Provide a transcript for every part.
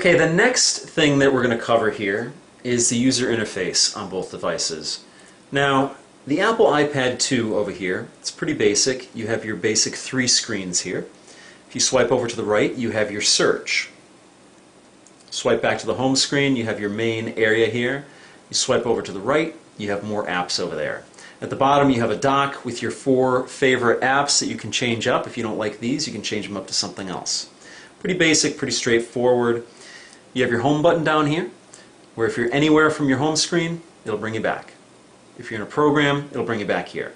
Okay, the next thing that we're going to cover here is the user interface on both devices. Now, the Apple iPad 2 over here, it's pretty basic. You have your basic 3 screens here. If you swipe over to the right, you have your search. Swipe back to the home screen, you have your main area here. You swipe over to the right, you have more apps over there. At the bottom you have a dock with your 4 favorite apps that you can change up. If you don't like these, you can change them up to something else. Pretty basic, pretty straightforward. You have your home button down here, where if you're anywhere from your home screen, it'll bring you back. If you're in a program, it'll bring you back here.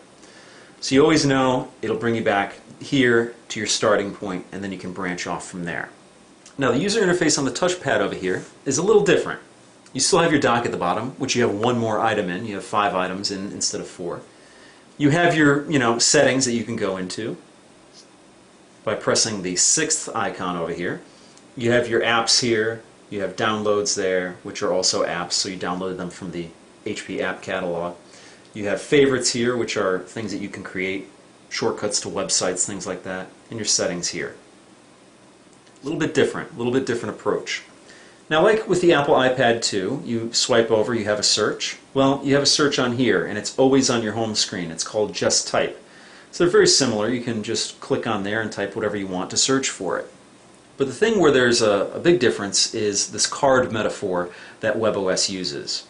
So you always know it'll bring you back here to your starting point, and then you can branch off from there. Now the user interface on the touchpad over here is a little different. You still have your dock at the bottom, which you have one more item in. You have 5 items in instead of 4. You have your settings that you can go into by pressing the 6th icon over here. You have your apps here. You have downloads there, which are also apps, so you downloaded them from the HP app catalog. You have favorites here, which are things that you can create, shortcuts to websites, things like that, and your settings here. A little bit different approach. Now, like with the Apple iPad 2, you swipe over, you have a search. Well, you have a search on here, and it's always on your home screen. It's called Just Type. So they're very similar. You can just click on there and type whatever you want to search for it. But the thing where there's a big difference is this card metaphor that WebOS uses.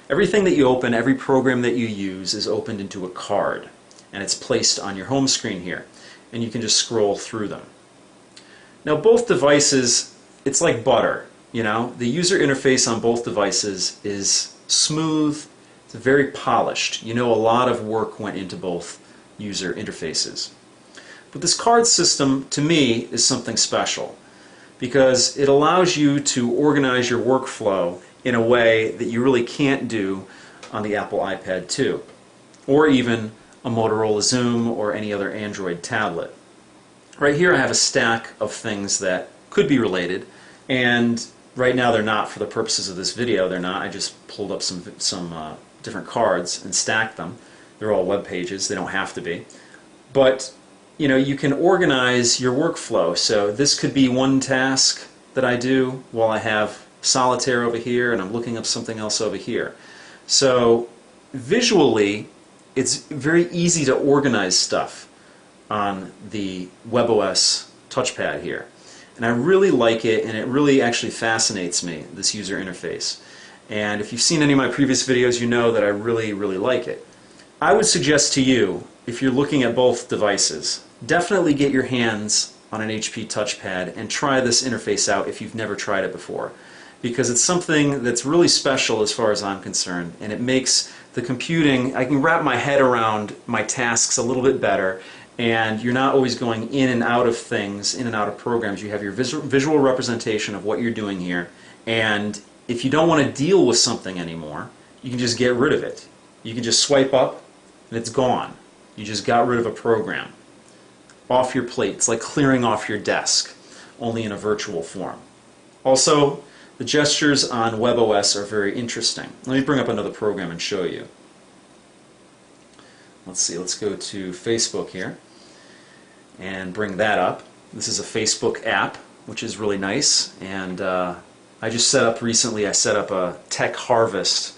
Everything that you open, every program that you use is opened into a card, and it's placed on your home screen here, and you can just scroll through them. Now both devices, it's like butter, the user interface on both devices is smooth, it's very polished. A lot of work went into both user interfaces. But this card system, to me, is something special because it allows you to organize your workflow in a way that you really can't do on the Apple iPad 2 or even a Motorola Xoom or any other Android tablet. Right here I have a stack of things that could be related, and right now they're not for the purposes of this video. They're not. I just pulled up some different cards and stacked them. They're all web pages. They don't have to be. But you can organize your workflow. So this could be one task that I do while I have solitaire over here and I'm looking up something else over here. So visually, it's very easy to organize stuff on the WebOS touchpad here. And I really like it, and it really actually fascinates me, this user interface. And if you've seen any of my previous videos, you know that I really, really like it. I would suggest to you, if you're looking at both devices, definitely get your hands on an HP touchpad and try this interface out if you've never tried it before. Because it's something that's really special as far as I'm concerned, and it makes the computing, I can wrap my head around my tasks a little bit better, and you're not always going in and out of things, in and out of programs. You have your visual representation of what you're doing here, and if you don't want to deal with something anymore, you can just get rid of it. You can just swipe up and it's gone. You just got rid of a program. Off your plate. It's like clearing off your desk, only in a virtual form. Also, the gestures on WebOS are very interesting. Let me bring up another program and show you. Let's see, let's go to Facebook here and bring that up. This is a Facebook app, which is really nice, and I just set up recently, I set up a Tech Harvest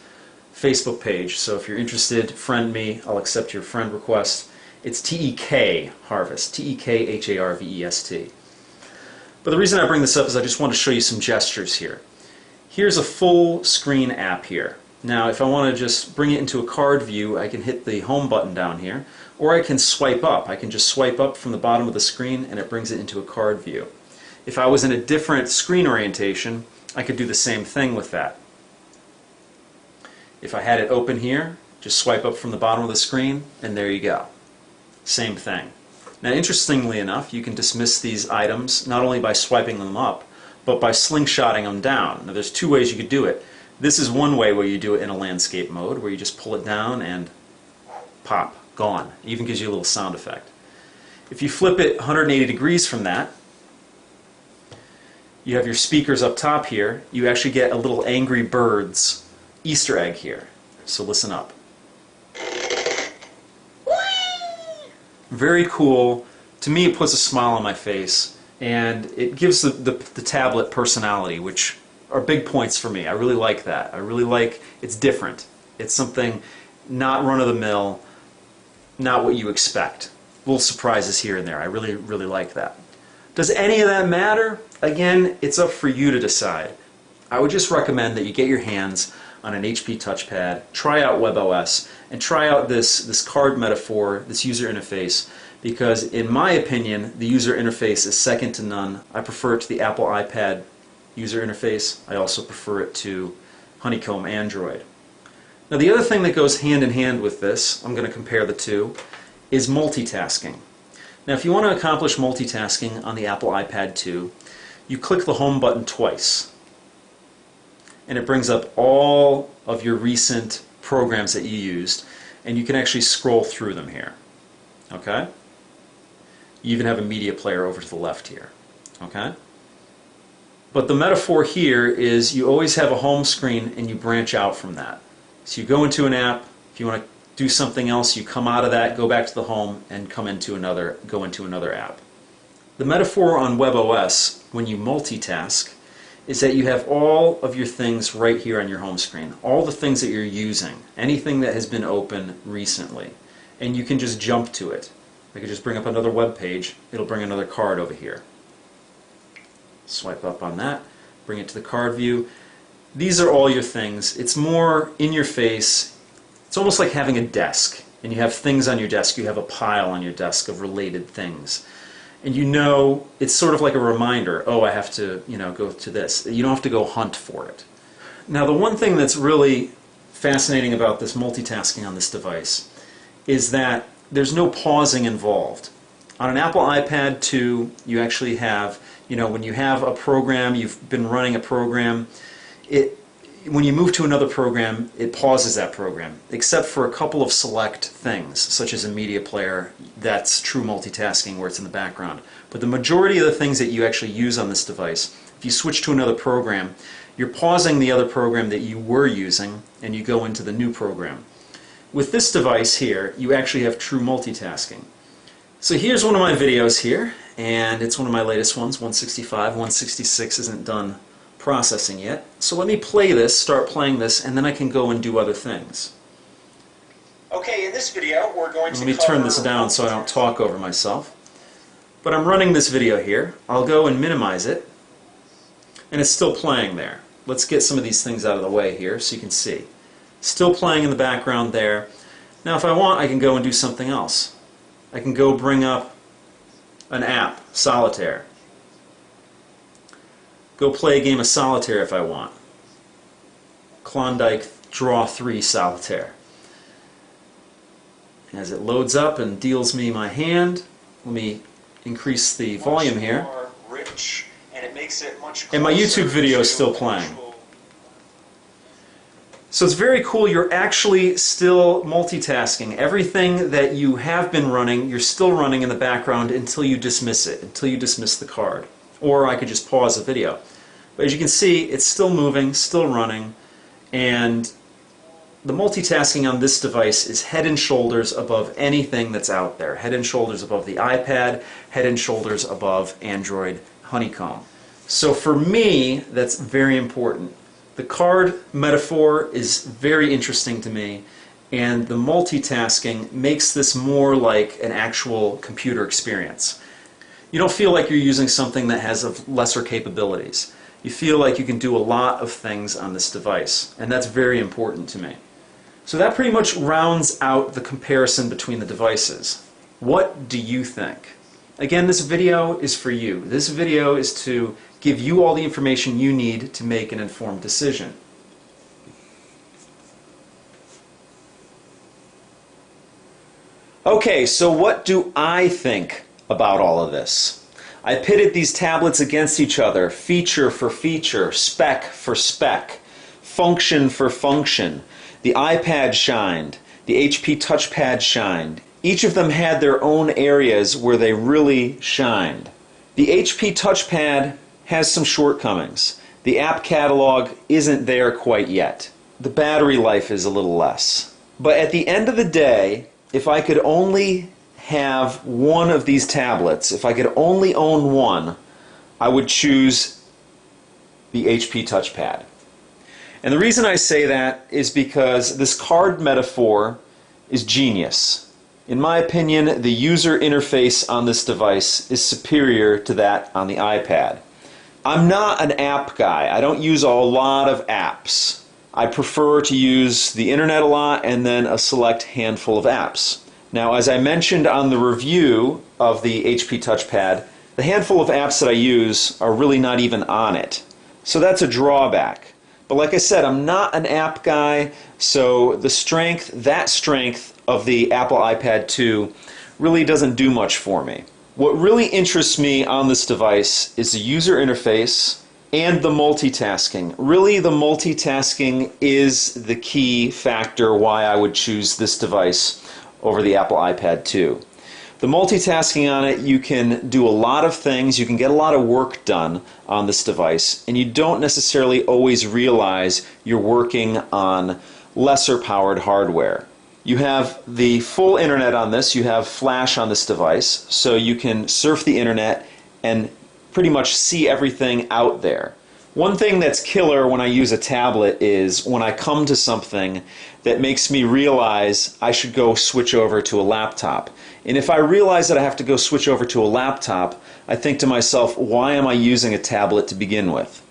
Facebook page, so if you're interested, friend me, I'll accept your friend request. It's TEK Harvest, TEKHARVEST. But the reason I bring this up is I just want to show you some gestures here. Here's a full screen app here. Now if I want to just bring it into a card view, I can hit the home button down here, or I can swipe up. I can just swipe up from the bottom of the screen and it brings it into a card view. If I was in a different screen orientation, I could do the same thing with that. If I had it open here, just swipe up from the bottom of the screen and there you go. Same thing. Now interestingly enough, you can dismiss these items not only by swiping them up, but by slingshotting them down. Now there's 2 ways you could do it. This is one way where you do it in a landscape mode, where you just pull it down and pop, gone. It even gives you a little sound effect. If you flip it 180 degrees from that, you have your speakers up top here. You actually get a little Angry Birds Easter egg here. So listen up. Very cool. To me, it puts a smile on my face, and it gives the tablet personality, which are big points for me. I really like that. I really like, it's different. It's something not run-of-the-mill, not what you expect. Little surprises here and there. I really, really like that. Does any of that matter? Again, it's up for you to decide. I would just recommend that you get your hands on an HP TouchPad, try out WebOS, and try out this card metaphor, this user interface, because in my opinion, the user interface is second to none. I prefer it to the Apple iPad user interface. I also prefer it to Honeycomb Android. Now the other thing that goes hand in hand with this, I'm going to compare the two, is multitasking. Now if you want to accomplish multitasking on the Apple iPad 2, you click the home button twice and it brings up all of your recent programs that you used, and you can actually scroll through them here. Okay? You even have a media player over to the left here. Okay? But the metaphor here is you always have a home screen and you branch out from that. So you go into an app, if you want to do something else, you come out of that, go back to the home, and go into another app. The metaphor on WebOS, when you multitask, is that you have all of your things right here on your home screen, all the things that you're using, anything that has been open recently, and you can just jump to it. I could just bring up another web page, it'll bring another card over here. Swipe up on that, bring it to the card view. These are all your things. It's more in your face. It's almost like having a desk, and you have things on your desk, you have a pile on your desk of related things. And you know, it's sort of like a reminder, oh, I have to, go to this. You don't have to go hunt for it. Now, the one thing that's really fascinating about this multitasking on this device is that there's no pausing involved. On an Apple iPad 2, you actually have, when you have a program, you've been running a program, when you move to another program, it pauses that program, except for a couple of select things, such as a media player. That's true multitasking where it's in the background. But the majority of the things that you actually use on this device, if you switch to another program, you're pausing the other program that you were using and you go into the new program. With this device here, you actually have true multitasking. So here's one of my videos here, and it's one of my latest ones, 165. 166 isn't done processing yet. So let me play this, start playing this, and then I can go and do other things. Okay, in this video we're going to Let me turn this down so I don't talk over myself. But I'm running this video here. I'll go and minimize it, and it's still playing there. Let's get some of these things out of the way here so you can see. Still playing in the background there. Now if I want, I can go and do something else. I can go bring up an app, Solitaire. Go play a game of Solitaire if I want. Klondike Draw 3 Solitaire. As it loads up and deals me my hand, let me increase the volume here. Rich, and it makes it much closer. And my YouTube video is still playing. So it's very cool, you're actually still multitasking. Everything that you have been running, you're still running in the background until you dismiss it, until you dismiss the card. Or I could just pause the video. But as you can see, it's still moving, still running, and the multitasking on this device is head and shoulders above anything that's out there. Head and shoulders above the iPad, head and shoulders above Android Honeycomb. So for me, that's very important. The card metaphor is very interesting to me, and the multitasking makes this more like an actual computer experience. You don't feel like you're using something that has lesser capabilities. You feel like you can do a lot of things on this device, and that's very important to me. So that pretty much rounds out the comparison between the devices. What do you think? Again, this video is for you. This video is to give you all the information you need to make an informed decision. Okay, so what do I think about all of this? I pitted these tablets against each other, feature for feature, spec for spec, function for function. The iPad shined, the HP TouchPad shined. Each of them had their own areas where they really shined. The HP TouchPad has some shortcomings. The app catalog isn't there quite yet. The battery life is a little less. But at the end of the day, if I could only have one of these tablets, if I could only own one, I would choose the HP TouchPad. And the reason I say that is because this card metaphor is genius. In my opinion, the user interface on this device is superior to that on the iPad. I'm not an app guy. I don't use a lot of apps. I prefer to use the internet a lot and then a select handful of apps. Now, as I mentioned on the review of the HP TouchPad, the handful of apps that I use are really not even on it. So that's a drawback. But like I said, I'm not an app guy, so that strength of the Apple iPad 2 really doesn't do much for me. What really interests me on this device is the user interface and the multitasking. Really, the multitasking is the key factor why I would choose this device over the Apple iPad 2. The multitasking on it, you can do a lot of things, you can get a lot of work done on this device, and you don't necessarily always realize you're working on lesser powered hardware. You have the full internet on this, you have Flash on this device, so you can surf the internet and pretty much see everything out there. One thing that's killer when I use a tablet is when I come to something that makes me realize I should go switch over to a laptop. And if I realize that I have to go switch over to a laptop, I think to myself, why am I using a tablet to begin with?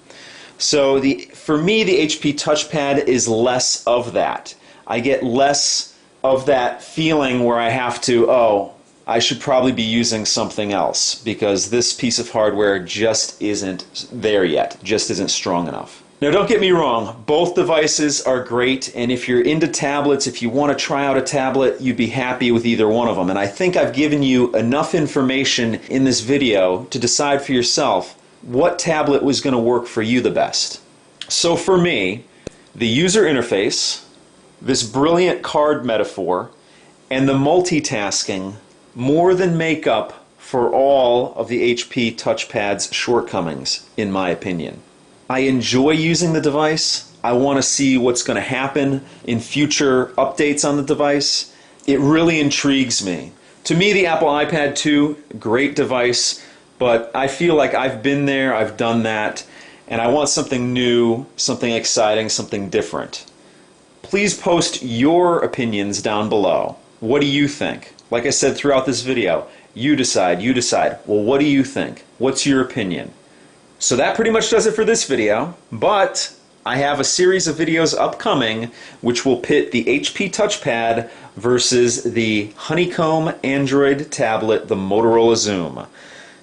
So for me, the HP TouchPad is less of that. I get less of that feeling where I have to, oh, I should probably be using something else because this piece of hardware just isn't there yet, just isn't strong enough. Now don't get me wrong, both devices are great, and if you're into tablets, if you want to try out a tablet, you'd be happy with either one of them. And I think I've given you enough information in this video to decide for yourself what tablet was going to work for you the best. So for me, the user interface, this brilliant card metaphor, and the multitasking more than make up for all of the HP TouchPad's shortcomings, in my opinion. I enjoy using the device. I want to see what's going to happen in future updates on the device. It really intrigues me. To me, the Apple iPad 2, great device, but I feel like I've been there, I've done that, and I want something new, something exciting, something different. Please post your opinions down below. What do you think? Like I said throughout this video, you decide, you decide. Well, what do you think? What's your opinion? So that pretty much does it for this video, but I have a series of videos upcoming which will pit the HP TouchPad versus the Honeycomb Android tablet, the Motorola Xoom.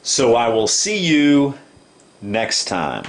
So I will see you next time.